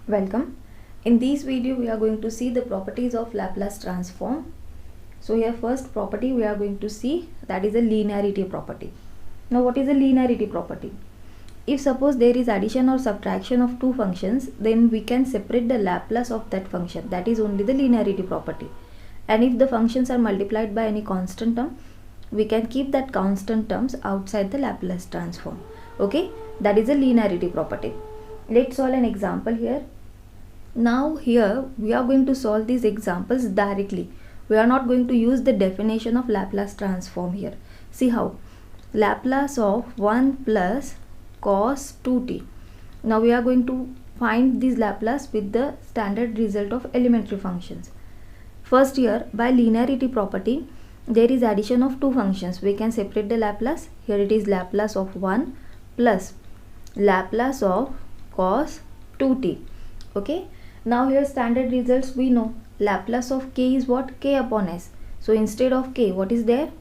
Welcome. In this video we are going to see the properties of Laplace transform. So here first property we are going to see, that is a linearity property. Now what is a linearity property? If suppose there is addition or subtraction of two functions, then we can separate the Laplace of that function. That is only the linearity property. And if the functions are multiplied by any constant term, we can keep that constant terms outside the Laplace transform. Okay, that is a linearity property. Let's solve an example here. Now here we are going to solve these examples directly. We are not going to use the definition of Laplace transform here. See how. Laplace of 1 plus cos 2t. Now we are going to find this Laplace with the standard result of elementary functions. First here, by linearity property, there is addition of two functions. We can separate the Laplace. Here it is Laplace of 1 plus Laplace of cos 2t. Okay. Now here standard results we know. Laplace of k is what? K upon s. So instead of k, what is there?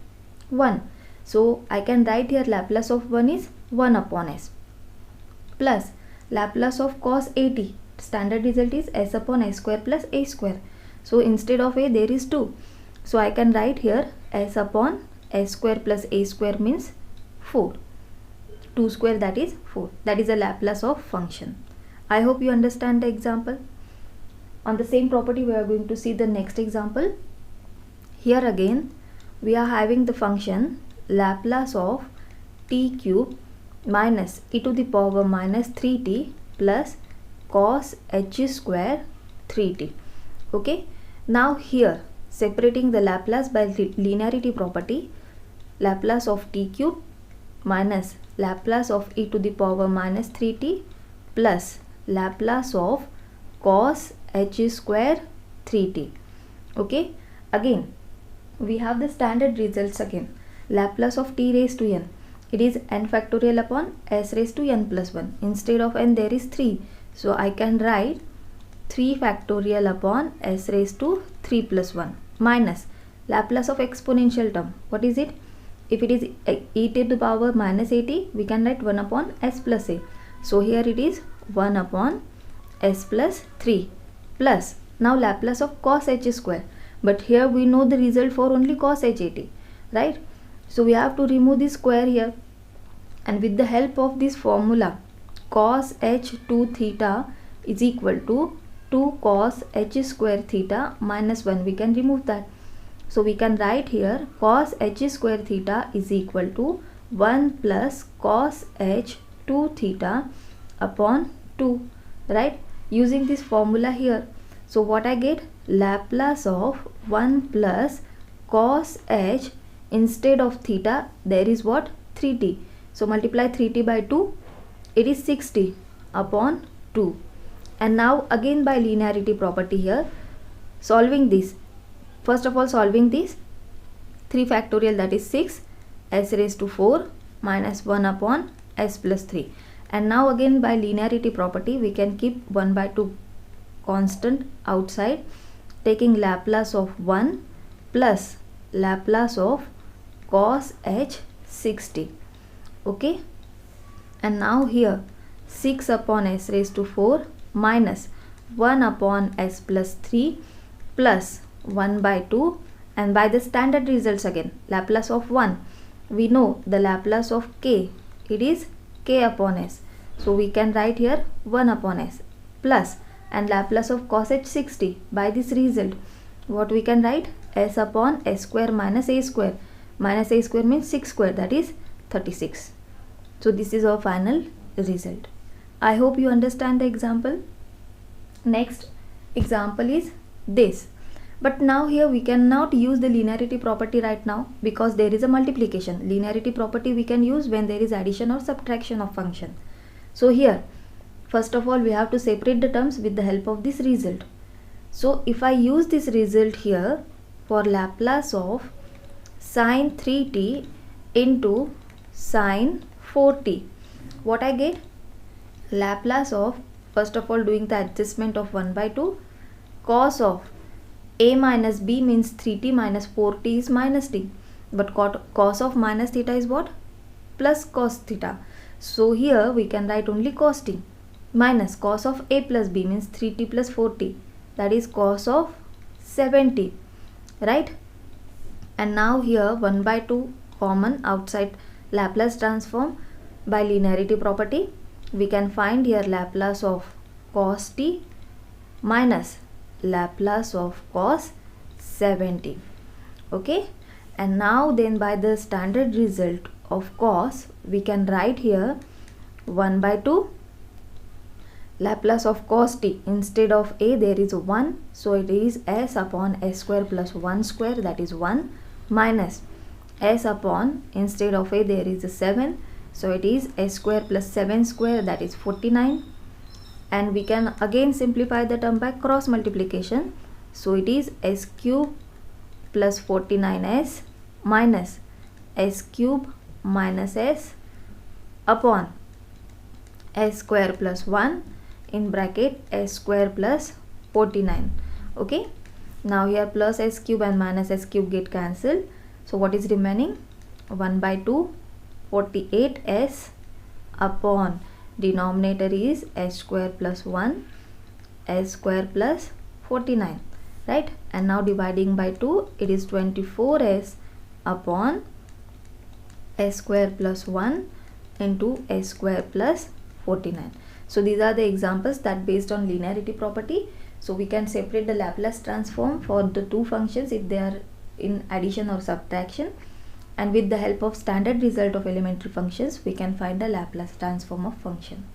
1. So I can write here Laplace of 1 is 1 upon s. Plus Laplace of cos 80. Standard result is s upon s square plus a square. So instead of a there is 2. So I can write here s upon s square plus a square means 4. 2 square, that is 4. That is a Laplace of function. I hope you understand the example. On the same property we are going to see the next example. Here again we are having the function Laplace of t cube minus e to the power minus 3t plus cos h square 3t. Okay. Now here separating the Laplace by linearity property, Laplace of t cube minus Laplace of e to the power minus 3t plus Laplace of cos h square 3t. Okay. Again we have the standard results again. Laplace of t raised to n. It is n factorial upon s raised to n plus 1. Instead of n there is 3. So I can write 3 factorial upon s raised to 3 plus 1 minus Laplace of exponential term. What is it? If it is e to the power minus 80, we can write 1 upon s plus a. So here it is 1 upon s plus 3 plus now Laplace of cos h square. But here we know the result for only cos h 80, right? So we have to remove the square here, and with the help of this formula cos h 2 theta is equal to 2 cos h square theta minus 1. We can remove that. So we can write here cos h square theta is equal to 1 plus cos h 2 theta upon 2, right? Using this formula here. So what I get? Laplace of 1 plus cos h, instead of theta there is what? 3t. So multiply 3t by 2, it is 60 upon 2. And now again by linearity property here, solving this. First of all solving this, 3 factorial, that is 6, s raised to 4 minus 1 upon s plus 3. And now again by linearity property we can keep 1 by 2 constant outside, taking Laplace of 1 plus Laplace of cos h 60. Okay. And now here 6 upon s raised to 4 minus 1 upon s plus 3 plus 1 by 2, and by the standard results again, Laplace of 1, we know the Laplace of k, it is k upon s. So we can write here 1 upon s plus, and Laplace of cos h 60, by this result what we can write? S upon s square minus a square. Minus a square means 6 square, that is 36. So this is our final result. I hope you understand the example. Next example is this. But now here we cannot use the linearity property right now because there is a multiplication. Linearity property we can use when there is addition or subtraction of function. So here first of all we have to separate the terms with the help of this result. So if I use this result here for Laplace of sin 3t into sin 4t, what I get? Laplace of, first of all doing the adjustment of 1 by 2, cos of a minus b means 3t minus 4t is minus t, but cos of minus theta is what? Plus cos theta. So here we can write only cos t. minus cos of a plus b means 3t plus 4t, that is cos of 7t, right? And now here 1 by 2 common outside Laplace transform by linearity property. We can find here Laplace of cos t minus Laplace of cos 7t. Okay, and now then by the standard result of cos, we can write here 1 by 2 Laplace of cos t. Instead of a there is 1, so it is s upon s square plus 1 square, that is 1, minus s upon, instead of a there is a 7, so it is s square plus 7 square, that is 49. And we can again simplify the term by cross multiplication, so it is s cube plus 49s minus s cube minus s upon s square plus 1 in bracket s square plus 49. Okay, now here plus s cube and minus s cube get cancelled, so what is remaining? 1 by 2 48s upon denominator is s square plus 1 s square plus 49, right? And now dividing by 2, it is 24s upon s square plus 1 into s square plus 49. So these are the examples that based on linearity property. So we can separate the Laplace transform for the two functions if they are in addition or subtraction, and with the help of standard result of elementary functions we can find the Laplace transform of function.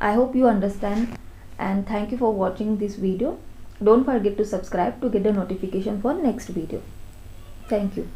I hope you understand, and thank you for watching this video. Don't forget to subscribe to get the notification for next video. Thank you.